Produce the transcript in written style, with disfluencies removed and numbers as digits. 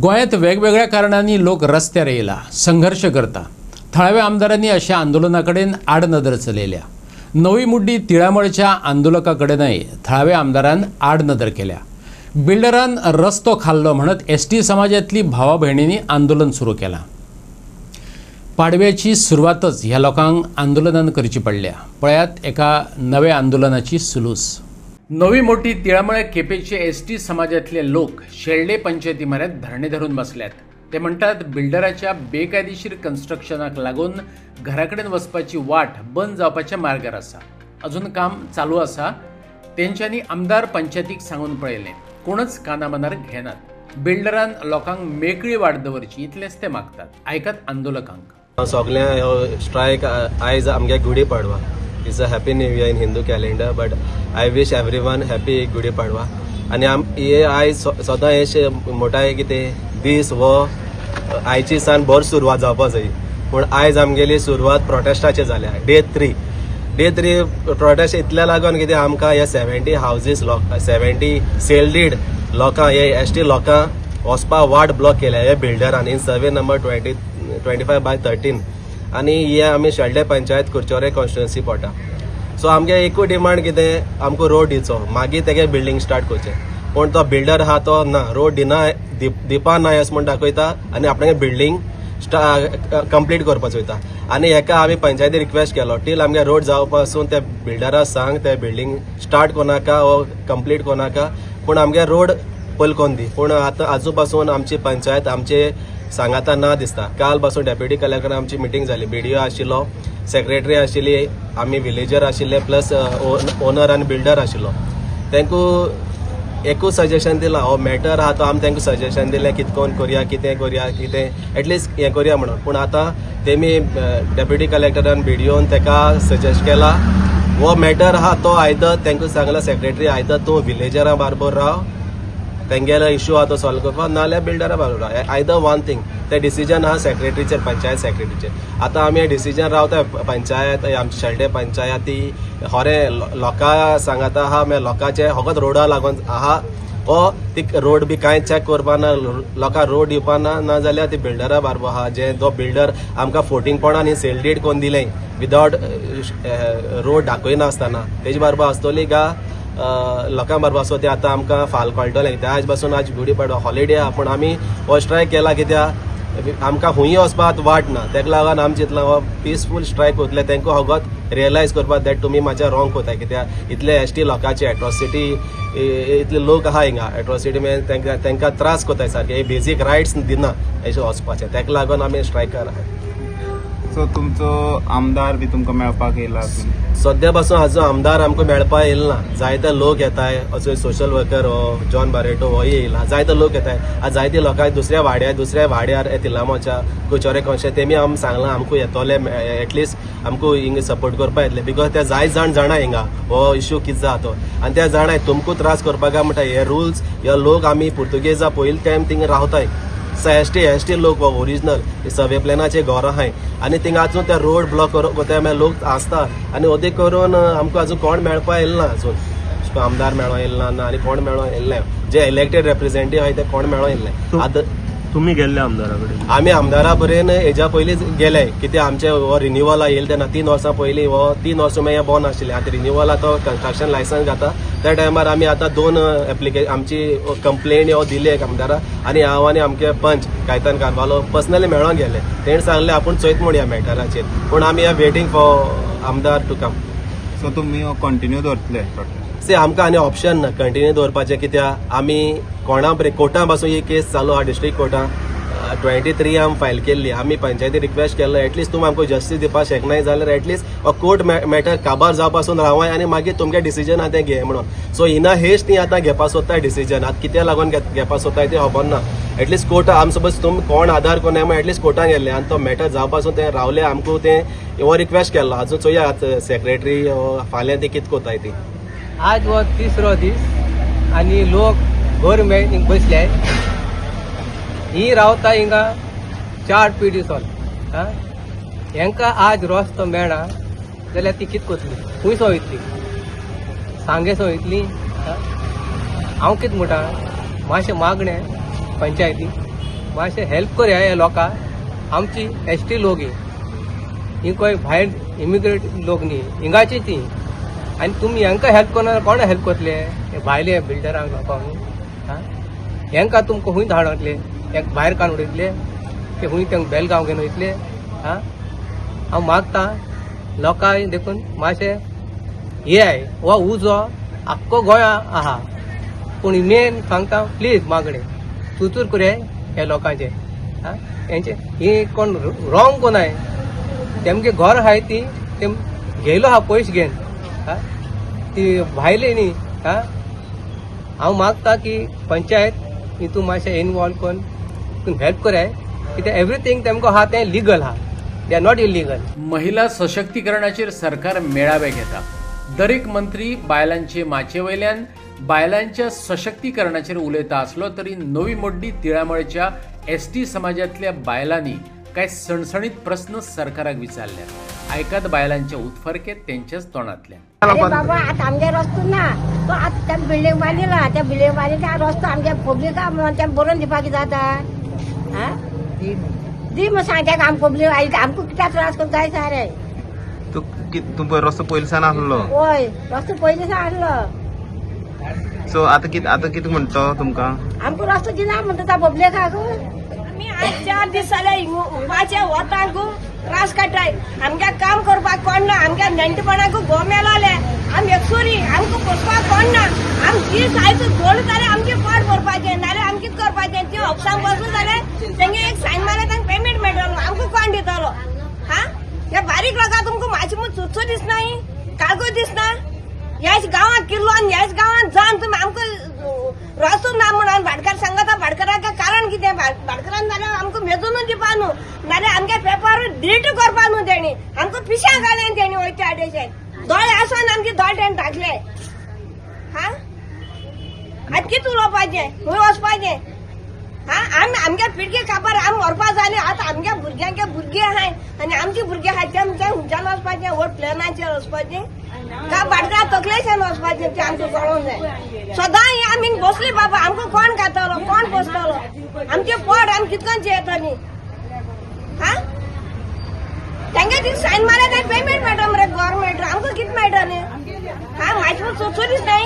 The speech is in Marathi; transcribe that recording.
गोंयांत वेगवेगळ्या कारणांनी लोक रस्त्यार येयला संघर्ष करता। थळाव्या आमदारांनी अशा आंदोलनाकडेन आडनदर चलयल्या। नवी मुड्डी तिळामळच्या आंदोलकाकडेनय थळाव्या आमदारान आडनदर केल्या। बिल्डरान रस्तो खाल्लो म्हणत एसटी समाजातली भावा भयणींनी आंदोलन सुरू केलां। पाडव्याची सुरवातच ह्या लोकांक आंदोलनान करची पडल्या। पळयात एका नव्या आंदोलनाची सुलूस। नवी मोठी तिळामळ केपेचे एसटी समाजातले लोक शेळडे पंचायती म्हऱ्यांत धरणे धरून बसल्यात। ते म्हणतात बिल्डराच्या बेकायदेशीर कन्स्ट्रक्शनाक लागून घराकडेन वचपाची वाट बंद जावपाच्या मार्गार आसा। अजून काम चालू आसा। तेंच्यांनी आमदार पंचायतीक सांगून पळयलें, कोणच कानामनार घेनात। बिल्डरान लोकांक मेकळी वाट दवरची इतलेंच ते मागतात। आयकात आंदोलकांक। सगळ्या स्ट्रायक आयज आमगे Gudi Padwa. It's a happy new year in Hindu calendar, but I wish everyone happy Gudi Padwa. आनी हे आयज सदां हे मोठाय कितें दीस वो आयची सान बरो सुरवात जावपा जाय, पूण आयज आमगेली सुरवात प्रोटेस्टाची जाल्या। डे 3 प्रोटेस्ट इतल्या लागून कितें आमकां हे 70 हावजीस 70 सेल्डीड लोकां हे एसटी लोकां वचपा वाट ब्लॉक केल्या हे बिल्डरान इन सर्वे नंबर 25/13 आनी हे आमी शेळडे पंचायत कुर्चोरे कॉन्स्टिट्युएन्सी पडटा। सो आमगे एकूच डिमांड कितें, आमकां रोड दिवचो, मागीर तेगे बिल्डींग स्टार्ट करचें। पूण तो बिल्डर आहा तो ना, रोड दिवपा ना अशें म्हूण दाखयता आनी आपणागे बिल्डींग कंप्लीट करपाचो वयता। आनी हेका आमी पंचायती रिक्वेस्ट केलो, टील आमगे रोड जावपा पासून त्या बिल्डराक सांग ते बिल्डींग स्टार्ट कोनाका वो कंप्लीट कोनाका, पूण आमगे रोड पयलीं कोन्न दी। पूण आतां आजू पासून आमची पंचायत आमचे सांगाता ना दिसता। काल पासून डेप्युटी कलेक्टर आमची मिटींग जाली, BDO आशिल्लो, सेक्रेटरी आशिल्ली, आमी विलेजर आशिल्ले, प्लस ओनर आनी बिल्डर आशिल्लो। तांकां एकूच सजेशन दिलां, हो मॅटर आहा तो आमी तांकां सजेशन दिलें कितकोन करया, कितें एटलिस्ट हें करया म्हणून। पूण आतां तेमी डेप्युटी कलेक्टरान BDOन ताका सजेस्ट केला, हो मॅटर आहा तो आयदर तांकां सांगला सेक्रेटरी, आयदर तूं विलेजरा बारबर राव, तेंगेलो इश्यू आहा तो सॉल्व करपा, नाल्यार बिल्डरा बारबर राव। आयदर वन थिंग, ते डिसिजन आहा सेक्रेटरीचेर, पंचायत सेक्रेटरीचेर। आतां आमी डिसिजन रावता पंचायत, आमची शेळडे पंचायती होरे लोकां सांगाता आहा, मागीर लोकांचे होगत रोडा लागून आहा, ओ ती रोड बी कांय चॅक करपा ना, लोकां रोड दिवपा ना जाल्यार ती बिल्डरा बारबर आहा, जे तो बिल्डर आमकां 14 पोंडांनी सेल डीड कोन्न दिलें विदावट रोड दाखयना आसतना, तेजे बारबर आसतली गा लोकां बारबर आसो ते आतां आमकां फाल कळटलें। ते आज पासून आज गुडी पाडवा हॉलिडे आहा, पूण आमी हो स्ट्रायक केला कित्याक आमकां हुंय वचपाक वाट ना, तेका लागून आमी चिंतलां हो पिसफूल स्ट्रायक कोतले, तांकां होगत रियलायज करपाक दॅट तुमी म्हाज्या रॉंग कोताय, कित्याक इतले एसटी लोकांची एट्रॉसिटी, इतले लोक आहा हिंगा एट्रॉसिटी मागीर तांकां त्रास कोताय सारके, बेजीक रायट्स दिना अशें वचपाचें, तेका लागून आमी स्ट्रायकार आहा। सो तुमचो आमदार बी तुमकां मेळपाक येयला? सद्या पासून हाजो आमदार आमकां मेळपा येयलो ना। जायते लोक येताय, असो सोशल वर्कर हो जॉन बारेटो हो येयला, जायते लोक येताय। जायते लोकांक दुसऱ्या वाड्यार तिलामोच्या कुचोरे कशें तेमी आमी सांगलां आमकां येतोले, एटलिस्ट आमकां हिंगा सपोर्ट करपा येतले, बिकॉज ते जाय जाण जाणा हिंगा हो इश्यू कितें जाता तो, आनी ते जाणाय तुमकां त्रास करपाक म्हणटा हे रूल्स, हे लोक आमी पुर्तुगेजा पयलीं टायम थिंगा रावताय, एसटी लोक हो ओरिजिनल सर्वे प्लॅनाचे घर आहाय, आनी थिंगा आजून ते रोड ब्लॉक कोताय मागीर लोक आसता, आनी ओदेक करून आमकां आजून कोण मेळपा येयलो ना, आजून आमदार मेळो येयलो ना आनी कोण मेळो येयल्ले, जे इलेक्टेड रिप्रेझेंटेटिव्ह आहाय ते कोण मेळो येयल्ले। आतां तुमी गेल्ले आमदारा कडेन? आमी आमदारा कडेन हेज्या पयलींच गेले, कितें आमचे हो रिन्युवला येयले तेन्ना 3 वर्सां पयलीं, हो 3 वर्सां मागीर बंद आशिल्लें, आतां रिन्युवला तो कन्स्ट्रक्शन लायसन्स जाता, त्या टायमार आमी आतां 2 एप्लिकेशन आमची कंप्लेन हो दिली एक आमदारा, आनी हांव आनी आमचे पंच कायतान कारवालो पर्सनली मेळोंक गेले। तेणें सांगलें आपूण चोयत म्हूण ह्या मॅटराचेर, पूण आमी वेटिंग फॉर आमदार टू कम। सो तुमी कंटिन्यू दवरतले प्रोटेस्ट? आमकां आनी ऑप्शन ना कंटिन्यू दवरपाचें, कित्याक आमी कोर्टां पासून ही केस चालू आहा, डिस्ट्रिक्ट कोर्टां 23 आमी फायल केल्ली। आमी पंचायती रिक्वेस्ट केल्लो एटलिस्ट तुमी आमकां जस्टीस दिवपाक शकनाय जाल्यार एटलिस्ट हो कोर्ट मॅटर काबार जावपासून रावाय आनी मागीर तुमगे डिसिजन आहा तें घे म्हणून। सो हिना हेच ती आतां घेवपाक सोदताय डिसिजन, आतां कित्या लागून घेवपाक सोदताय तें खबर ना। एटलिस्ट कोर्ट आमी सपोज तुमी कोण आधार कोन्नाय म्हण एटलिस्ट कोर्टान गेल्ले आनी तो मॅटर जावपासून तें रावले, आमकां तें हो रिक्वेस्ट केल्लो। आजून चोया सेक्रेटरी फाल्यां ती कितें कोताय ती। आज हो 3रो दीस आनी लोक घर मेळून बसले, ही रावता हिंगा 4 पिढी सोन, हेंकां आज रस्तो मेळना जाल्यार ती कितें कोतली, खूंय सो वयतली, सांगे सो वयतली। हांव कितें म्हणटा, मातशें मागणें पंचायती मातशें हेल्प करया ह्या लोकांक आमची एसटी लोक ही खंय भायर इमिग्रेट लोक न्ही हिंगाची ती आनी तुमी हांकां हेल्प करना कोण हेल्प करतले हे भायले बिल्डरांक लोकांक हांकां तुमकां खूंय धाडटले एक भायर काडून उडयतले ते खूंय तांकां बेलगांव घेवन वयतले हांव मागतां लोकांक देखून मातशें हे हो उजो आख्खो गोंया आहा पूण मेन सांगता प्लीज मागणे सुतूर करया ह्या लोकांचे हेंचे ही कोण रॉंग कोण आहे तेमगे घर आहाय ती ते घेयलो हा पयशे घेवन ती भायले न्ही हांव मागता की पंचायत हितून मातशें इनवॉल्व करून तितून हेल्प कराय कित्याक एवरीथींग तेमकां आहा तें लिगल आहा दे आर नॉट इलिगल. महिला सशक्तीकरणाचेर सरकार मेळावे घेता. दरेक मंत्री बायलांचे माचे वयल्यान बायलांच्या सशक्तीकरणाचेर उलयता आसलो तरी नवी मोड्डी तिळामळच्या एसटी समाजातल्या बायलांनी काय सणसणीत प्रश्न सरकाराक विचारल्यात. आयकात बायलांचे उतफरके तेंच्याच तोंडातल्यान. अरे बाबा आता आमगे रस्तो ना तो आता त्या बिल्डिंग बांदिला त्या बिल्डिंग बांदिला रस्तो आमच्या पब्लिका त्या बरोवन दिवपाक जाता दी मग सांगता आम पब्लिक आमकां कित्याक त्रास करता जाय सारे तुमचो रस्तो पयलीसान आसलो होय रस्तो पयलीसान आसलो सो आता कितें म्हणतो तुमकां आमकां रस्तो दिना म्हणटा त्या पब्लिकाक आमी आज 4 दीस जाले उपाचे वतांक त्रास काडटाय आमगे काम करपाक कोण ना आमगे नेण्टेपणाक घो मेलोले आमी एकसुरी आमकां पोसपाक कोण ना आम दीस आयज दोन जाल्यार आमचें पोट भरपाचें नाल्यार आमचें कितें करपाचें ते ऑफिसान बसून जाल्यार तेंगे एक सायन मारल्यार तांकां पेमेंट मेळटलो आमकां कोण दितलो हे बारीक लोकांक तुमकां मातशें म्हूण सुचो दिसना काळगो दिसना ह्याच गांवांत किल्लो आनी ह्याच गांवांत जावन तुमी आमकां रस्तो ना म्हणून भाटकार सांगता भाटकाराक कारण कितें भाटकारान जाल्यार आमकां मेजूनच दिवपा न्हू नाल्यार आमगे पेपर डिलीट करपा न्हू तेणी आमकां पिश्यां घालें तेणी वयच्या आडेशेन दोळे आसून आमचे दोळे तेणी टाकले आतां कितें उलोवपाचें खंय वचपाचें आमगे पिडके कापार आमी व्हरपा जालें आतां आमगे भुरग्यांचे भुरगे आहाय आनी आमचे भुरगे आहाय ते हुंच्यान वचपाचें व्हड प्लेनाचेर वचपाचें का भाटकारा तकलेच्यान वचपाचें तें आमकां कळोंक जाय सदां आमी बसली बाबा आमकां कोण खातलो कोण पोसतलो आमचें पोट आमी कितकोन येतली तेंगे ती सायन मारल्यार पेमेंट मेळटा मरे गव्हर्मेंट आमकां कितें मेळटा न्ही मातशें सुचू दिसना